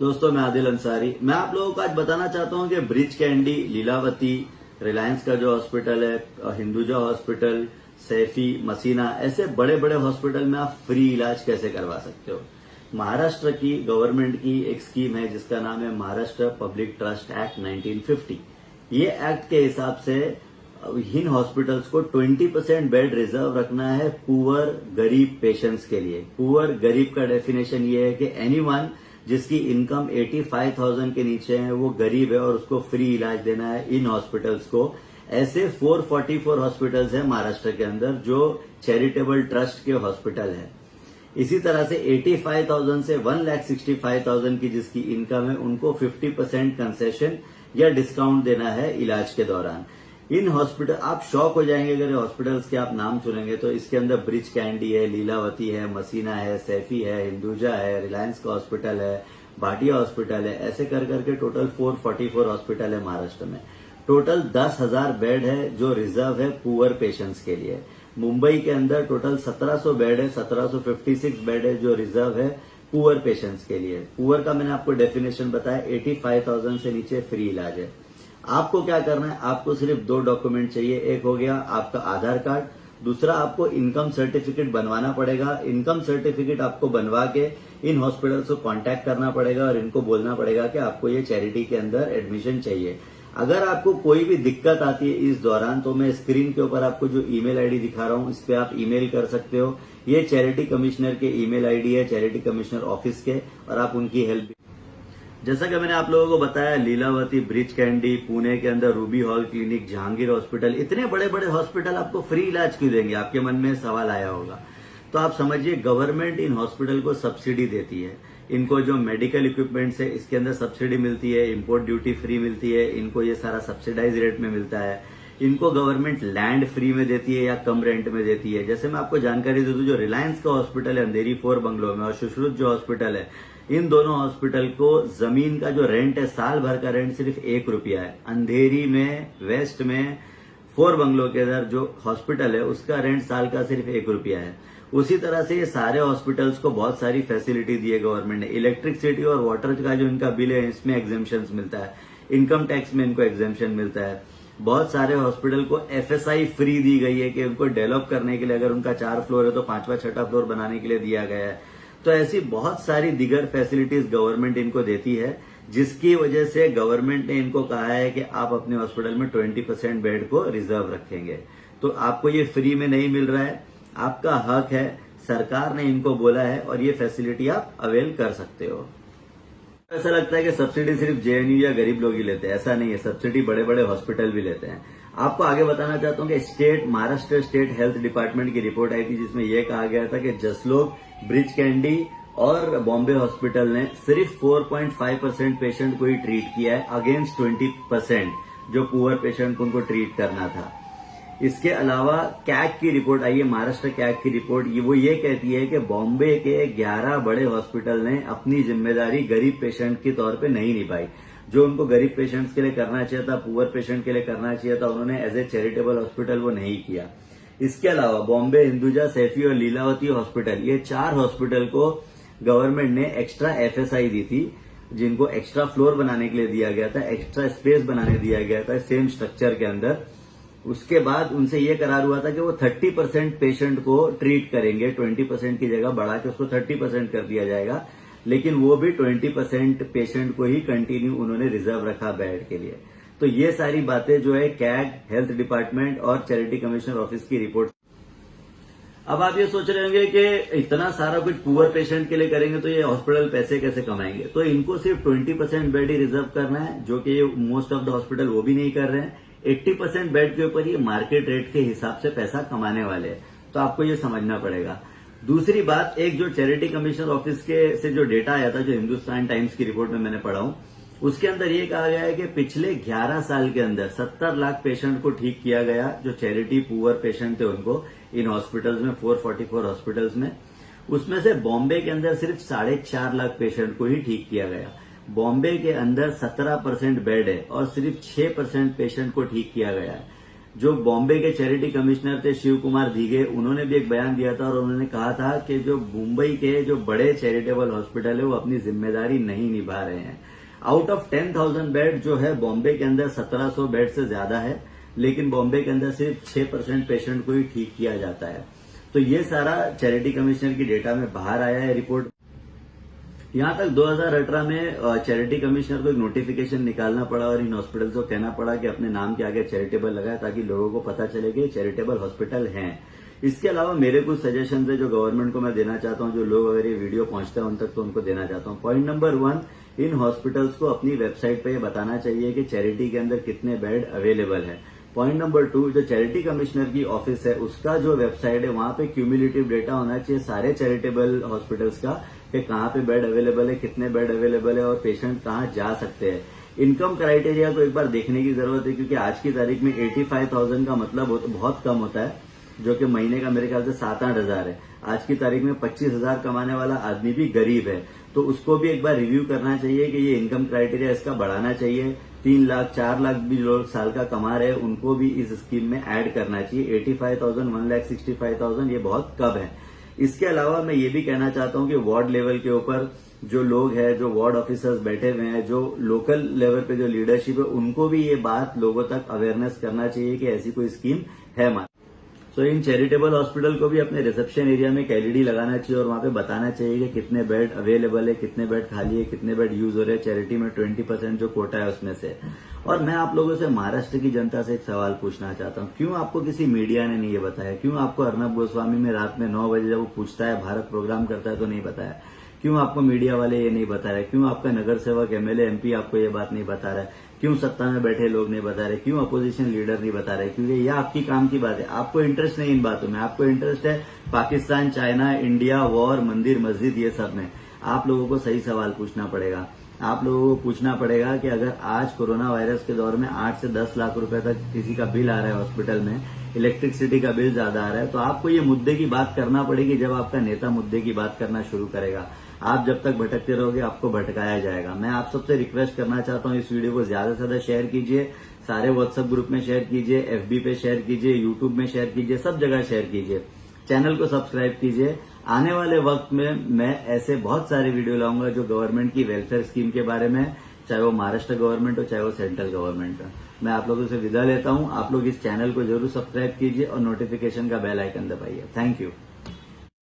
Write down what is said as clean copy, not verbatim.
दोस्तों मैं आदिल अंसारी। मैं आप लोगों को आज बताना चाहता हूं कि ब्रिज कैंडी, लीलावती, रिलायंस का जो हॉस्पिटल है, हिंदुजा हॉस्पिटल, सैफी, मसीना, ऐसे बड़े बड़े हॉस्पिटल में आप फ्री इलाज कैसे करवा सकते हो। महाराष्ट्र की गवर्नमेंट की एक स्कीम है जिसका नाम है महाराष्ट्र पब्लिक ट्रस्ट एक्ट 1950। ये एक्ट के हिसाब से इन हॉस्पिटल्स को 20% बेड रिजर्व रखना है पुअर गरीब पेशेंट्स के लिए। पुअर गरीब का डेफिनेशन ये है कि एनीवन जिसकी इनकम 85,000 के नीचे है वो गरीब है और उसको फ्री इलाज देना है इन हॉस्पिटल्स को। ऐसे 444 हॉस्पिटल्स हैं महाराष्ट्र के अंदर जो चैरिटेबल ट्रस्ट के हॉस्पिटल है। इसी तरह से 85,000 से 1,65,000 की जिसकी इनकम है उनको 50% कंसेशन या डिस्काउंट देना है इलाज के दौरान। इन हॉस्पिटल आप शॉक हो जाएंगे अगर हॉस्पिटल्स के आप नाम सुनेंगे तो इसके अंदर ब्रिज कैंडी है, लीलावती है, मसीना है, सैफी है, हिंदुजा है, रिलायंस का हॉस्पिटल है, भाटिया हॉस्पिटल है। ऐसे कर करके टोटल 444 हॉस्पिटल है महाराष्ट्र में। टोटल 10,000 बेड है जो रिजर्व है पुअर पेशेंट्स के लिए। मुंबई के अंदर टोटल 1700 बेड है, 1756 बेड है जो रिजर्व है पुअर पेशेंट्स के लिए। पुअर का मैंने आपको डेफिनेशन बताया, 85,000 से नीचे फ्री इलाज है। आपको क्या करना है, आपको सिर्फ 2 डॉक्यूमेंट चाहिए। एक हो गया आपका आधार कार्ड, दूसरा आपको इनकम सर्टिफिकेट बनवाना पड़ेगा। इनकम सर्टिफिकेट आपको बनवा के इन हॉस्पिटल्स को कांटेक्ट करना पड़ेगा और इनको बोलना पड़ेगा कि आपको ये चैरिटी के अंदर एडमिशन चाहिए। अगर आपको कोई भी दिक्कत आती है इस दौरान तो मैं स्क्रीन के ऊपर आपको जो ईमेल आईडी दिखा रहा हूं इस पे आप ईमेल कर सकते हो। ये चैरिटी कमिश्नर के ईमेल आईडी है, चैरिटी कमिश्नर ऑफिस के, और आप उनकी हेल्प। जैसा कि मैंने आप लोगों को बताया, लीलावती, ब्रिज कैंडी, पुणे के अंदर Ruby hall clinic, Jahangir hospital, इतने बड़े बड़े हॉस्पिटल आपको फ्री इलाज क्यों देंगे, आपके मन में सवाल आया होगा। तो आप समझिए गवर्नमेंट इन हॉस्पिटल को सब्सिडी देती है। इनको जो मेडिकल इक्विपमेंट्स है इसके अंदर सब्सिडी मिलती है, इंपोर्ट ड्यूटी फ्री मिलती है, इनको ये सारा सब्सिडाइज रेट में मिलता है। इनको गवर्नमेंट लैंड फ्री में देती है या कम रेंट में देती है। जैसे मैं आपको जानकारी दे दूं, जो रिलायंस का हॉस्पिटल है अंधेरी 4 बंगलो में और सुश्रुत जो हॉस्पिटल है, इन दोनों हॉस्पिटल को जमीन का जो रेंट है, साल भर का रेंट सिर्फ 1 रुपया है। अंधेरी में, वेस्ट में 4 बंगलो के अंदर जो हॉस्पिटल है उसका रेंट साल का सिर्फ 1 रुपया है। उसी तरह से ये सारे हॉस्पिटल्स को बहुत सारी फैसिलिटी दी है गवर्नमेंट ने। इलेक्ट्रिसिटी और वाटर का जो इनका बिल है इसमें एग्जेम्पशन मिलता है, इनकम टैक्स में इनको एग्जेम्पशन मिलता है। बहुत सारे हॉस्पिटल को एफएसआई फ्री दी गई है कि उनको डेवलप करने के लिए, अगर उनका 4 फ्लोर है तो 5वां 6वां फ्लोर बनाने के लिए दिया गया है। तो ऐसी बहुत सारी दीगर फैसिलिटीज गवर्नमेंट इनको देती है, जिसकी वजह से गवर्नमेंट ने इनको कहा है कि आप अपने हॉस्पिटल में 20% बेड को रिजर्व रखेंगे। तो आपको ये फ्री में नहीं मिल रहा है, आपका हक है, सरकार ने इनको बोला है और ये फैसिलिटी आप अवेल कर सकते हो। ऐसा लगता है कि सब्सिडी सिर्फ जेएनयू या गरीब लोग ही लेते हैं, ऐसा नहीं है। सब्सिडी बड़े बड़े हॉस्पिटल भी लेते हैं। आपको आगे बताना चाहता हूं कि महाराष्ट्र स्टेट हेल्थ डिपार्टमेंट की रिपोर्ट आई थी जिसमें यह कहा गया था कि जसलोक, ब्रिज कैंडी और बॉम्बे हॉस्पिटल ने सिर्फ 4.5% पेशेंट को ही ट्रीट किया है, अगेंस्ट 20% जो पुअर पेशेंट को उनको ट्रीट करना था। इसके अलावा कैग की रिपोर्ट आई है, महाराष्ट्र कैग की रिपोर्ट, वो ये कहती है कि बॉम्बे के 11 बड़े हॉस्पिटल ने अपनी जिम्मेदारी गरीब पेशेंट के तौर पे नहीं निभाई। जो उनको गरीब पेशेंट्स के लिए करना चाहिए था, पुअर पेशेंट के लिए करना चाहिए था, उन्होंने एज ए चैरिटेबल हॉस्पिटल वो नहीं किया। इसके अलावा बॉम्बे, हिंदुजा, सैफी और लीलावती हॉस्पिटल, ये 4 हॉस्पिटल को गवर्नमेंट ने एक्स्ट्रा एफएसआई दी थी, जिनको एक्स्ट्रा फ्लोर बनाने के लिए दिया गया था, एक्स्ट्रा स्पेस बनाने दिया गया था सेम स्ट्रक्चर के अंदर। उसके बाद उनसे यह करार हुआ था कि वो 30% पेशेंट को ट्रीट करेंगे, 20% की जगह बढ़ा के उसको 30% कर दिया जाएगा, लेकिन वो भी 20% पेशेंट को ही कंटिन्यू उन्होंने रिजर्व रखा बेड के लिए। तो ये सारी बातें जो है कैग, हेल्थ डिपार्टमेंट और चैरिटी कमिश्नर ऑफिस की रिपोर्ट। अब आप ये सोच रहे होंगे कि इतना सारा कुछ पुअर पेशेंट के लिए करेंगे तो ये हॉस्पिटल पैसे कैसे कमाएंगे। तो इनको सिर्फ 20% बेड ही रिजर्व करना है, जो कि मोस्ट ऑफ द हॉस्पिटल वो भी नहीं कर रहे हैं। 80% बेड के ऊपर ये मार्केट रेट के हिसाब से पैसा कमाने वाले हैं, तो आपको ये समझना पड़ेगा। दूसरी बात, एक जो चैरिटी कमिश्नर ऑफिस के से जो डेटा आया था, जो हिंदुस्तान टाइम्स की रिपोर्ट में मैंने पढ़ा हूं, उसके अंदर ये कहा गया है कि पिछले 11 साल के अंदर 70 लाख पेशेंट को ठीक किया गया, जो चैरिटी पुअर पेशेंट थे उनको इन हॉस्पिटल्स में, 444 हॉस्पिटल्स में। उसमें से बॉम्बे के अंदर सिर्फ 4.5 लाख पेशेंट को ही ठीक किया गया। बॉम्बे के अंदर 17% बेड है और सिर्फ 6% पेशेंट को ठीक किया गया है। जो बॉम्बे के चैरिटी कमिश्नर थे शिव कुमार दीघे, उन्होंने भी एक बयान दिया था और उन्होंने कहा था कि जो मुंबई के जो बड़े चैरिटेबल हॉस्पिटल है वो अपनी जिम्मेदारी नहीं निभा रहे हैं। आउट ऑफ 10,000 बेड जो है बॉम्बे के अंदर 1700 बेड से ज्यादा है, लेकिन बॉम्बे के अंदर सिर्फ 6% पेशेंट को ही ठीक किया जाता है। तो ये सारा चैरिटी कमिश्नर की डेटा में बाहर आया है रिपोर्ट। यहां तक 2018 में चैरिटी कमिश्नर को एक नोटिफिकेशन निकालना पड़ा और इन हॉस्पिटल्स को कहना पड़ा कि अपने नाम के आगे चैरिटेबल लगाए ताकि लोगों को पता चले कि चैरिटेबल हॉस्पिटल हैं। इसके अलावा मेरे कुछ सजेशन है जो गवर्नमेंट को मैं देना चाहता हूं, जो लोग अगर ये वीडियो पहुंचता है उन तक तो उनको देना चाहता हूं। पॉइंट नंबर 1, इन हॉस्पिटल्स को अपनी वेबसाइट पे ये बताना चाहिए कि चैरिटी के अंदर कितने बेड अवेलेबल है। पॉइंट नंबर 2, जो चैरिटी कमिश्नर की ऑफिस है उसका जो वेबसाइट है वहां पे क्यूमुलेटिव डेटा होना चाहिए सारे चैरिटेबल हॉस्पिटल्स का कि कहां पे बेड अवेलेबल है, कितने बेड अवेलेबल है और पेशेंट कहां जा सकते हैं। इनकम क्राइटेरिया को एक बार देखने की जरूरत है, क्योंकि आज की तारीख में 85,000 का मतलब बहुत कम होता है, जो कि महीने का मेरे ख्याल से 7-8 हजार है। आज की तारीख में 25,000 कमाने वाला आदमी भी गरीब है, तो उसको भी एक बार रिव्यू करना चाहिए कि ये इनकम क्राइटेरिया इसका बढ़ाना चाहिए। 3 लाख 4 लाख भी लोग साल का कमा रहे हैं उनको भी इस स्कीम में ऐड करना चाहिए। 85,000 1,65,000 ये बहुत कम है। इसके अलावा मैं ये भी कहना चाहता हूं कि वार्ड लेवल के ऊपर जो लोग हैं, जो वार्ड ऑफिसर्स बैठे हुए हैं, जो लोकल लेवल पे जो लीडरशिप है, उनको भी ये बात लोगों तक अवेयरनेस करना चाहिए कि ऐसी कोई स्कीम है। सो इन चैरिटेबल हॉस्पिटल को भी अपने रिसेप्शन एरिया में एक एलईडी लगाना चाहिए और वहां पे बताना चाहिए कि कितने बेड अवेलेबल है, कितने बेड खाली है, कितने बेड यूज हो रहे हैं चैरिटी में, 20% जो कोटा है उसमें से। और मैं आप लोगों से महाराष्ट्र की जनता से एक सवाल पूछना चाहता हूँ, क्यों आपको किसी मीडिया ने नहीं ये बताया? क्यों आपको अर्नब गोस्वामी में रात में 9 बजे जब वो पूछता है, भारत प्रोग्राम करता है तो नहीं बताया? क्यों आपको मीडिया वाले ये नहीं बता रहे? क्यों आपका नगर सेवक एमएलए एमपी आपको ये बात नहीं बता रहा है? क्यों सत्ता में बैठे लोग नहीं बता रहे? क्यों अपोजिशन लीडर नहीं बता रहे? क्योंकि यह आपकी काम की बात है, आपको इंटरेस्ट नहीं इन बातों में। आपको इंटरेस्ट है पाकिस्तान, चाइना, इंडिया, वॉर, मंदिर, मस्जिद, ये सब में। आप लोगों को सही सवाल पूछना पड़ेगा। आप लोगों को पूछना पड़ेगा कि अगर आज कोरोना वायरस के दौर में 8 से 10 लाख रुपए तक किसी का बिल आ रहा है हॉस्पिटल में, इलेक्ट्रिसिटी का बिल ज्यादा आ रहा है, तो आपको ये मुद्दे की बात करना पड़ेगी जब आपका नेता मुद्दे की बात करना शुरू करेगा। आप जब तक भटकते रहोगे आपको भटकाया जाएगा। मैं आप सबसे रिक्वेस्ट करना चाहता हूं, इस वीडियो को ज्यादा से ज्यादा शेयर कीजिए, सारे व्हाट्सएप ग्रुप में शेयर कीजिए, एफबी पे शेयर कीजिए, यूट्यूब में शेयर कीजिए, सब जगह शेयर कीजिए। चैनल को सब्सक्राइब कीजिए। आने वाले वक्त में मैं ऐसे बहुत सारे वीडियो लाऊंगा जो गवर्नमेंट की वेलफेयर स्कीम के बारे में, चाहे वो महाराष्ट्र गवर्नमेंट हो चाहे वो सेंट्रल गवर्नमेंट हो। मैं आप लोगों से विदा लेता हूं। आप लोग इस चैनल को जरूर सब्सक्राइब कीजिए और नोटिफिकेशन का बेल आइकन दबाइए। Thank you.